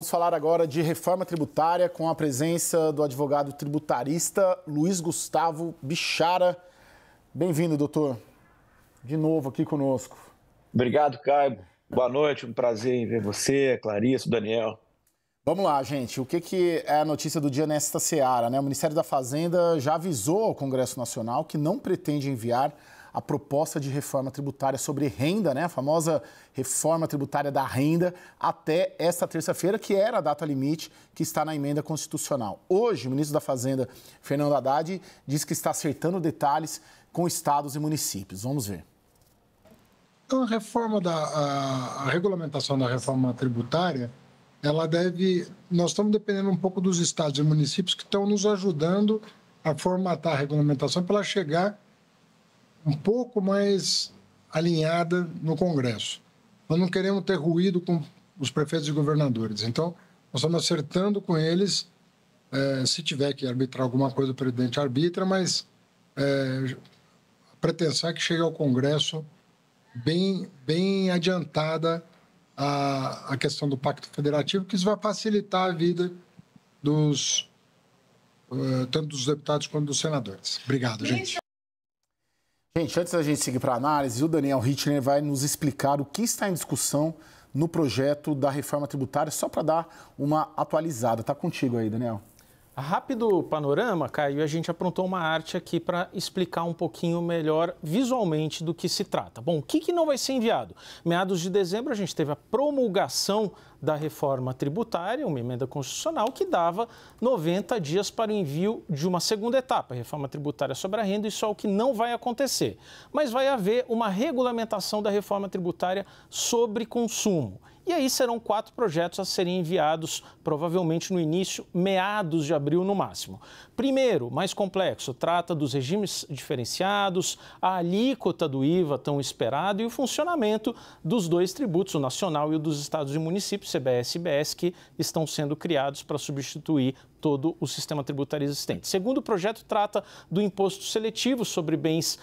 Vamos falar agora de reforma tributária com a presença do advogado tributarista Luiz Gustavo Bichara. Bem-vindo, doutor, de novo aqui conosco. Obrigado, Caio. Boa noite, um prazer em ver você, Clarice, Daniel. Vamos lá, gente. O que é a notícia do dia nesta seara, né? O Ministério da Fazenda já avisou ao Congresso Nacional que não pretende enviar a proposta de reforma tributária sobre renda, né? A famosa reforma tributária da renda, até esta terça-feira, que era a data limite que está na emenda constitucional. Hoje, o ministro da Fazenda, Fernando Haddad, diz que está acertando detalhes com estados e municípios. Vamos ver. Então, a regulamentação da reforma tributária, nós estamos dependendo um pouco dos estados e municípios que estão nos ajudando a formatar a regulamentação para ela chegar um pouco mais alinhada no Congresso. Nós não queremos ter ruído com os prefeitos e governadores. Então, nós estamos acertando com eles. Se tiver que arbitrar alguma coisa, o presidente arbitra, mas a pretensão é que chegue ao Congresso bem adiantada a questão do Pacto Federativo, que isso vai facilitar a vida tanto dos deputados quanto dos senadores. Obrigado, gente. Gente, antes da gente seguir para a análise, o Daniel Rittner vai nos explicar o que está em discussão no projeto da reforma tributária, só para dar uma atualizada. Está contigo aí, Daniel. Rápido panorama, Caio, a gente aprontou uma arte aqui para explicar um pouquinho melhor visualmente do que se trata. Bom, o que não vai ser enviado? Meados de dezembro, a gente teve a promulgação da reforma tributária, uma emenda constitucional que dava 90 dias para o envio de uma segunda etapa, a reforma tributária sobre a renda, isso é o que não vai acontecer. Mas vai haver uma regulamentação da reforma tributária sobre consumo. E aí serão 4 projetos a serem enviados, provavelmente no início, meados de abril no máximo. Primeiro, mais complexo, trata dos regimes diferenciados, a alíquota do IVA tão esperado e o funcionamento dos 2 tributos, o nacional e o dos estados e municípios, CBS e IBS, que estão sendo criados para substituir todo o sistema tributário existente. Segundo, o projeto trata do imposto seletivo sobre bens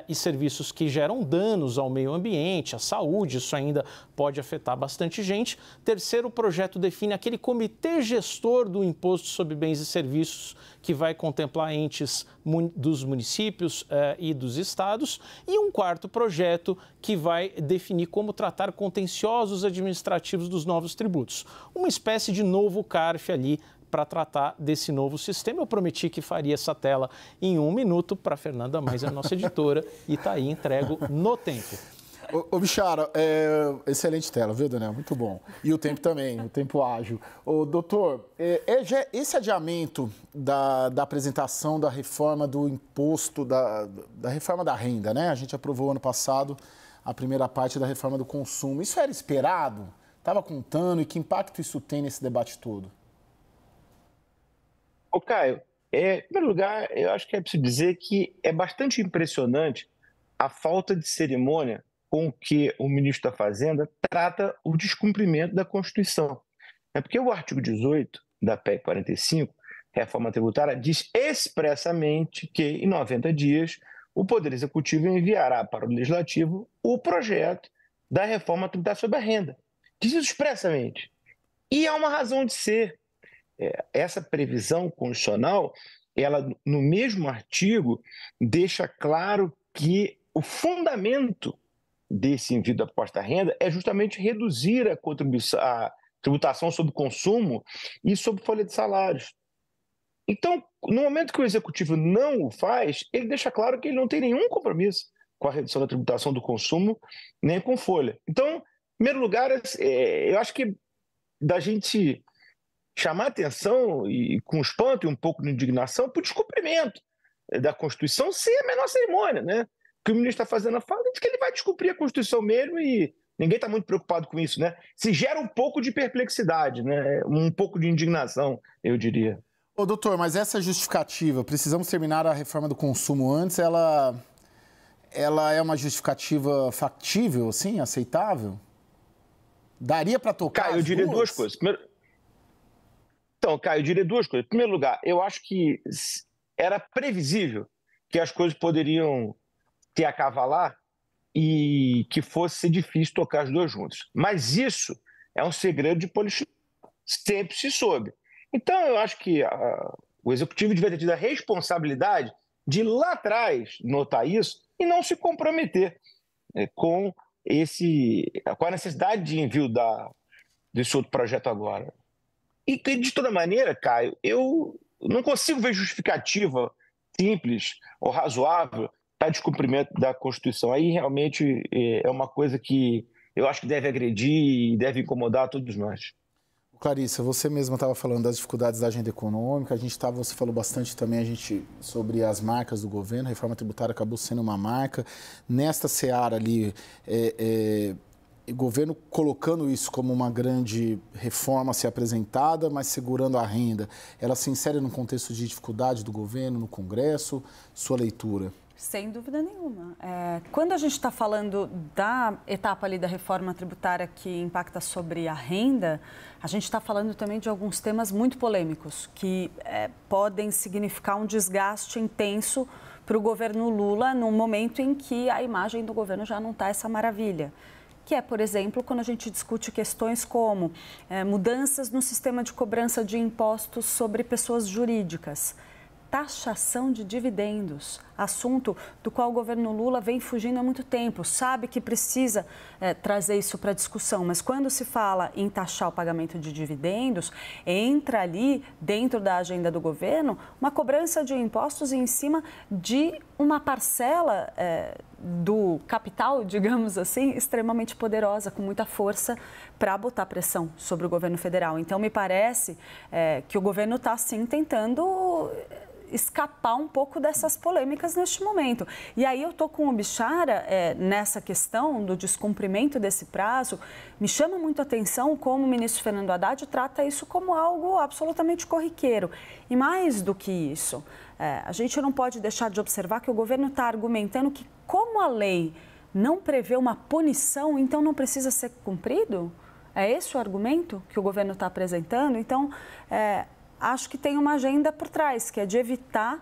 e serviços que geram danos ao meio ambiente, à saúde, isso ainda pode afetar bastante gente. Terceiro, o projeto define aquele comitê gestor do imposto sobre bens e serviços que vai contemplar entes dos municípios e dos estados. E um quarto projeto que vai definir como tratar contenciosos administrativos dos novos tributos. Uma espécie de novo CARF ali para tratar desse novo sistema. Eu prometi que faria essa tela em 1 minuto para a Fernanda, mas é a nossa editora e está aí, entrego no tempo. Ô Bichara, excelente tela, viu, Daniel? Muito bom. E o tempo também, o tempo ágil. Ô, doutor, esse adiamento da apresentação da reforma do imposto, da reforma da renda, né? A gente aprovou ano passado a primeira parte da reforma do consumo. Isso era esperado? Estava contando? E que impacto isso tem nesse debate todo? Ô, Caio, em primeiro lugar, eu acho que é preciso dizer que é bastante impressionante a falta de cerimônia com que o ministro da Fazenda trata o descumprimento da Constituição. É porque o artigo 18 da PEC 45, reforma tributária, diz expressamente que, em 90 dias, o Poder Executivo enviará para o Legislativo o projeto da reforma tributária sobre a renda. Diz isso expressamente. E há uma razão de ser. Essa previsão constitucional, ela, no mesmo artigo, deixa claro que o fundamento desse envio da proposta da renda é justamente reduzir a tributação sobre consumo e sobre folha de salários. Então, no momento que o Executivo não o faz, ele deixa claro que ele não tem nenhum compromisso com a redução da tributação do consumo, nem com folha. Então, em primeiro lugar, eu acho que da gente chamar atenção, e com espanto e um pouco de indignação, para o descumprimento da Constituição sem a menor cerimônia, né? Que o ministro da Fazenda fala de que ele vai descumprir a Constituição mesmo e ninguém está muito preocupado com isso, né? Se gera um pouco de perplexidade, né? Um pouco de indignação, eu diria. Ô, doutor, mas essa justificativa, precisamos terminar a reforma do consumo antes, ela é uma justificativa factível, assim, aceitável? Daria para tocar Caio, eu diria duas coisas. Então, Caio, eu diria duas coisas. Em primeiro lugar, eu acho que era previsível que as coisas poderiam ter a cavalar e que fosse difícil tocar as duas juntas. Mas isso é um segredo de polichinelo. sempre se soube. Então, eu acho que o Executivo devia ter tido a responsabilidade de lá atrás notar isso e não se comprometer com a necessidade de envio desse outro projeto agora. E, de toda maneira, Caio, eu não consigo ver justificativa simples ou razoável para descumprimento da Constituição. Aí, realmente, é uma coisa que eu acho que deve agredir e deve incomodar todos nós. Clarissa, você mesma estava falando das dificuldades da agenda econômica, você falou bastante também sobre as marcas do governo, a reforma tributária acabou sendo uma marca. Nesta seara ali, o governo colocando isso como uma grande reforma a ser apresentada, mas segurando a renda, ela se insere num contexto de dificuldade do governo, no Congresso? Sua leitura? Sem dúvida nenhuma. Quando a gente está falando da etapa ali da reforma tributária que impacta sobre a renda, a gente está falando também de alguns temas muito polêmicos que podem significar um desgaste intenso para o governo Lula num momento em que a imagem do governo já não está essa maravilha. Que é, por exemplo, quando a gente discute questões como mudanças no sistema de cobrança de impostos sobre pessoas jurídicas, taxação de dividendos, assunto do qual o governo Lula vem fugindo há muito tempo, sabe que precisa trazer isso para discussão, mas quando se fala em taxar o pagamento de dividendos, entra ali, dentro da agenda do governo, uma cobrança de impostos em cima de uma parcela do capital, digamos assim, extremamente poderosa, com muita força para botar pressão sobre o governo federal. Então, me parece que o governo está, sim, tentando escapar um pouco dessas polêmicas neste momento. E aí eu estou com o Bichara nessa questão do descumprimento desse prazo. Me chama muito a atenção como o ministro Fernando Haddad trata isso como algo absolutamente corriqueiro. E mais do que isso, a gente não pode deixar de observar que o governo está argumentando que como a lei não prevê uma punição, então não precisa ser cumprido? É esse o argumento que o governo está apresentando? Então, acho que tem uma agenda por trás, que é de evitar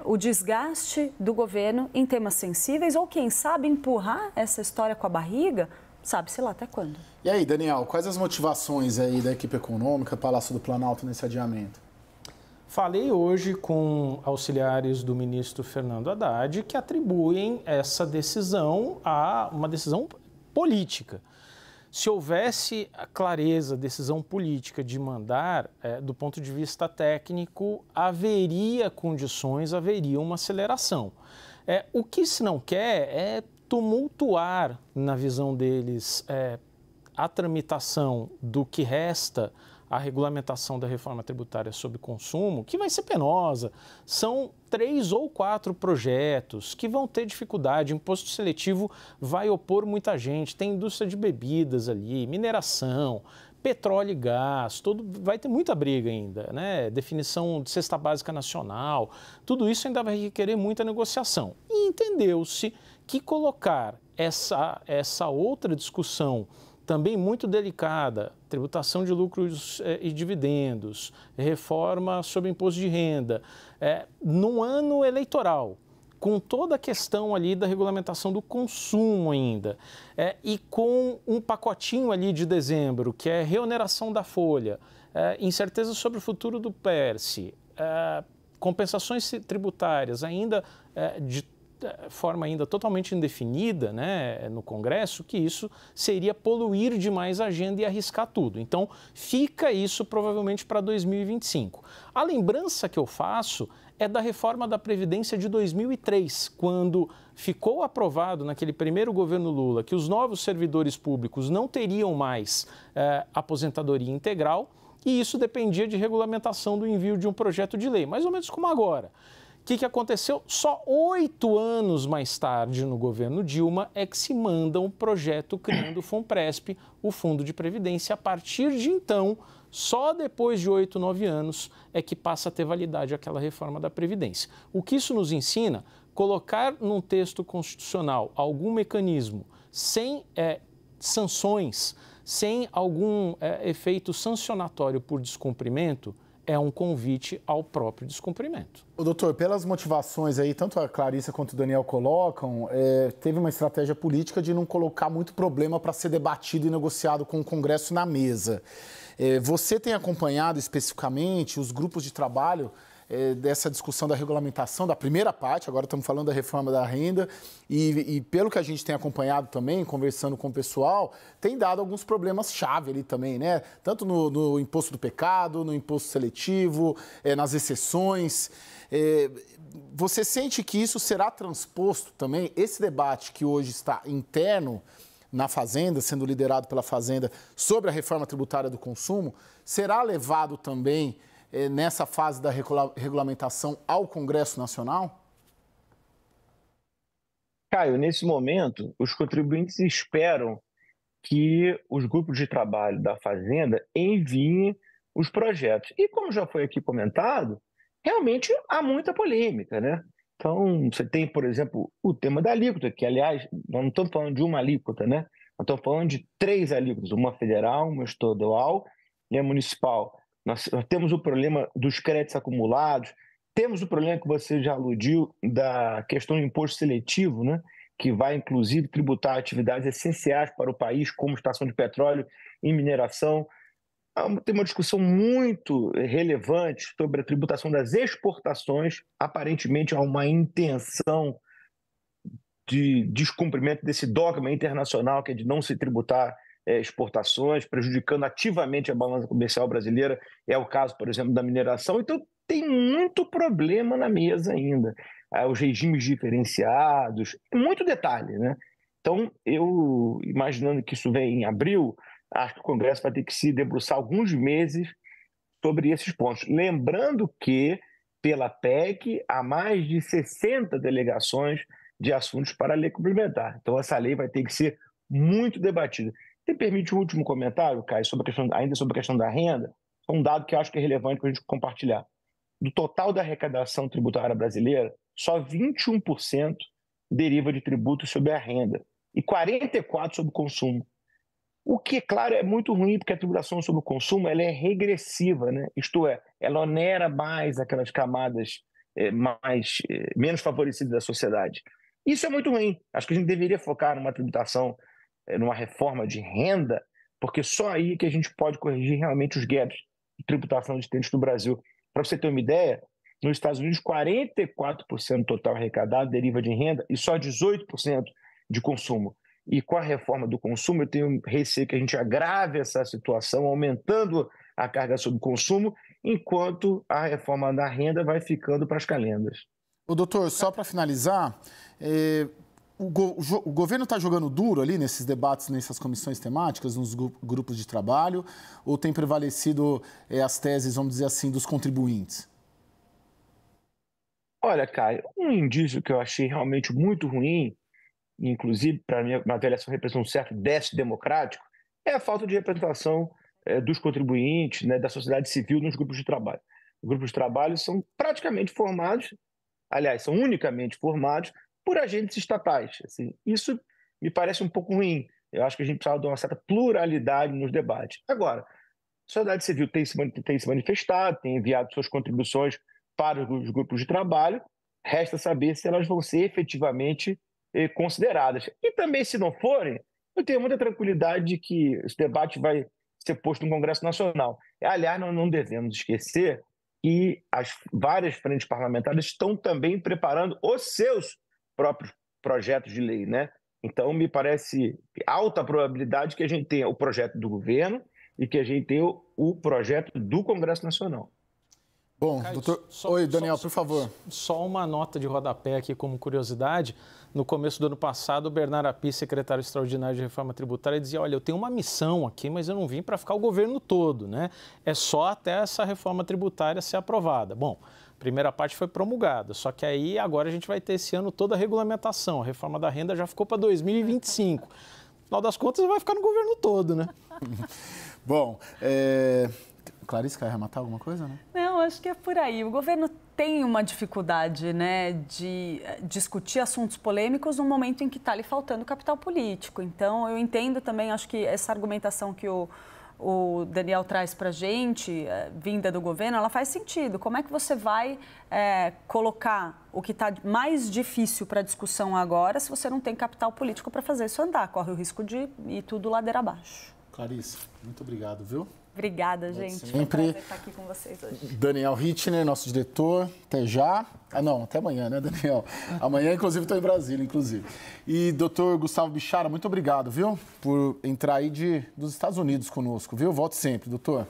o desgaste do governo em temas sensíveis ou, quem sabe, empurrar essa história com a barriga, sabe-se lá até quando. E aí, Daniel, quais as motivações aí da equipe econômica, Palácio do Planalto, nesse adiamento? Falei hoje com auxiliares do ministro Fernando Haddad que atribuem essa decisão a uma decisão política. Se houvesse a clareza, decisão política de mandar, do ponto de vista técnico, haveria condições, haveria uma aceleração. O que se não quer é tumultuar, na visão deles, a tramitação do que resta, a regulamentação da reforma tributária sobre consumo, que vai ser penosa. São 3 ou 4 projetos que vão ter dificuldade. Imposto seletivo vai opor muita gente. Tem indústria de bebidas ali, mineração, petróleo e gás, vai ter muita briga ainda, né? Definição de cesta básica nacional, tudo isso ainda vai requerer muita negociação. E entendeu-se que colocar essa outra discussão também muito delicada, tributação de lucros e dividendos, reforma sobre imposto de renda, num ano eleitoral, com toda a questão ali da regulamentação do consumo ainda, e com um pacotinho ali de dezembro, que é reoneração da folha, incerteza sobre o futuro do PERSE, compensações tributárias ainda de forma ainda totalmente indefinida, né, no Congresso, que isso seria poluir demais a agenda e arriscar tudo. Então, fica isso provavelmente para 2025. A lembrança que eu faço é da reforma da Previdência de 2003, quando ficou aprovado naquele primeiro governo Lula que os novos servidores públicos não teriam mais aposentadoria integral, e isso dependia de regulamentação do envio de um projeto de lei, mais ou menos como agora. O que aconteceu? Só 8 anos mais tarde, no governo Dilma, é que se manda um projeto criando o FUNPRESP, o Fundo de Previdência. A partir de então, só depois de 8, 9 anos, é que passa a ter validade aquela reforma da Previdência. O que isso nos ensina? Colocar num texto constitucional algum mecanismo sem sanções, sem algum efeito sancionatório por descumprimento, é um convite ao próprio descumprimento. O doutor, pelas motivações aí, tanto a Clarissa quanto o Daniel colocam, teve uma estratégia política de não colocar muito problema para ser debatido e negociado com o Congresso na mesa. Você tem acompanhado especificamente os grupos de trabalho dessa discussão da regulamentação da primeira parte, agora estamos falando da reforma da renda, e pelo que a gente tem acompanhado também, conversando com o pessoal, tem dado alguns problemas-chave ali também, né? Tanto no imposto do pecado, no imposto seletivo, nas exceções. Você sente que isso será transposto também, esse debate que hoje está interno na Fazenda, sendo liderado pela Fazenda, sobre a reforma tributária do consumo, será levado também nessa fase da regulamentação ao Congresso Nacional? Caio, nesse momento, os contribuintes esperam que os grupos de trabalho da Fazenda enviem os projetos. E como já foi aqui comentado, realmente há muita polêmica, né? Então, você tem, por exemplo, o tema da alíquota, que, aliás, nós não estamos falando de uma alíquota, né? Nós estamos falando de 3 alíquotas, uma federal, uma estadual e a municipal. Nós temos o problema dos créditos acumulados, temos o problema que você já aludiu da questão do imposto seletivo, né? Que vai, inclusive, tributar atividades essenciais para o país, como extração de petróleo e mineração. Tem uma discussão muito relevante sobre a tributação das exportações. Aparentemente, há uma intenção de descumprimento desse dogma internacional, que é de não se tributar exportações, prejudicando ativamente a balança comercial brasileira. É o caso, por exemplo, da mineração. Então, tem muito problema na mesa ainda. Os regimes diferenciados, muito detalhe, né? Então, eu, imaginando que isso vem em abril, acho que o Congresso vai ter que se debruçar alguns meses sobre esses pontos. Lembrando que, pela PEC, há mais de 60 delegações de assuntos para a lei complementar. Então, essa lei vai ter que ser muito debatida. Se permite um último comentário, Caio, ainda sobre a questão da renda, um dado que eu acho que é relevante para a gente compartilhar. Do total da arrecadação tributária brasileira, só 21% deriva de tributos sobre a renda e 44% sobre o consumo. O que, claro, é muito ruim, porque a tributação sobre o consumo ela é regressiva, né? Isto é, ela onera mais aquelas camadas menos favorecidas da sociedade. Isso é muito ruim. Acho que a gente deveria focar numa tributação, numa reforma de renda, porque só aí que a gente pode corrigir realmente os gaps de tributação existentes no Brasil. Para você ter uma ideia, nos Estados Unidos, 44% do total arrecadado deriva de renda e só 18% de consumo. E com a reforma do consumo, eu tenho receio que a gente agrave essa situação, aumentando a carga sobre o consumo, enquanto a reforma da renda vai ficando para as calendas. O doutor, só para finalizar, o governo está jogando duro ali nesses debates, nessas comissões temáticas, nos grupos de trabalho, ou tem prevalecido as teses, vamos dizer assim, dos contribuintes? Olha, Caio, um indício que eu achei realmente muito ruim, inclusive para mim uma avaliação representa um certo déficit democrático, é a falta de representação dos contribuintes, né, da sociedade civil nos grupos de trabalho. Os grupos de trabalho são praticamente formados, aliás, são unicamente formados por agentes estatais. Assim, isso me parece um pouco ruim. Eu acho que a gente precisa de uma certa pluralidade nos debates. Agora, a sociedade civil tem se manifestado, tem enviado suas contribuições para os grupos de trabalho, resta saber se elas vão ser efetivamente consideradas. E também, se não forem, eu tenho muita tranquilidade de que esse debate vai ser posto no Congresso Nacional. Aliás, nós não devemos esquecer que as várias frentes parlamentares estão também preparando os seus próprios projetos de lei, né? Então, me parece alta probabilidade que a gente tenha o projeto do governo e que a gente tenha o projeto do Congresso Nacional. Bom, doutor... Oi, Daniel, por favor. Só uma nota de rodapé aqui como curiosidade. No começo do ano passado, o Bernardo Api, secretário extraordinário de reforma tributária, dizia, olha, eu tenho uma missão aqui, mas eu não vim para ficar o governo todo, né? É só até essa reforma tributária ser aprovada. Bom, a primeira parte foi promulgada, só que aí agora a gente vai ter esse ano toda a regulamentação. A reforma da renda já ficou para 2025. No final das contas, vai ficar no governo todo, né? Bom, Clarissa, quer arrematar alguma coisa, né? Não, acho que é por aí. O governo tem uma dificuldade, né, de discutir assuntos polêmicos no momento em que está lhe faltando capital político. Então, eu entendo também, acho que essa argumentação que o o Daniel traz para a gente, vinda do governo, ela faz sentido. Como é que você vai colocar o que está mais difícil para discussão agora se você não tem capital político para fazer isso andar? Corre o risco de ir tudo ladeira abaixo. Clarice, muito obrigado, viu? Obrigada, gente. Foi um prazer estar aqui com vocês hoje. Daniel Rittner, nosso diretor, até já. Não, até amanhã, né, Daniel? Amanhã, inclusive, estou em Brasília, inclusive. E doutor Gustavo Bicharra, muito obrigado, viu? Por entrar aí dos Estados Unidos conosco, viu? Volte sempre, doutor.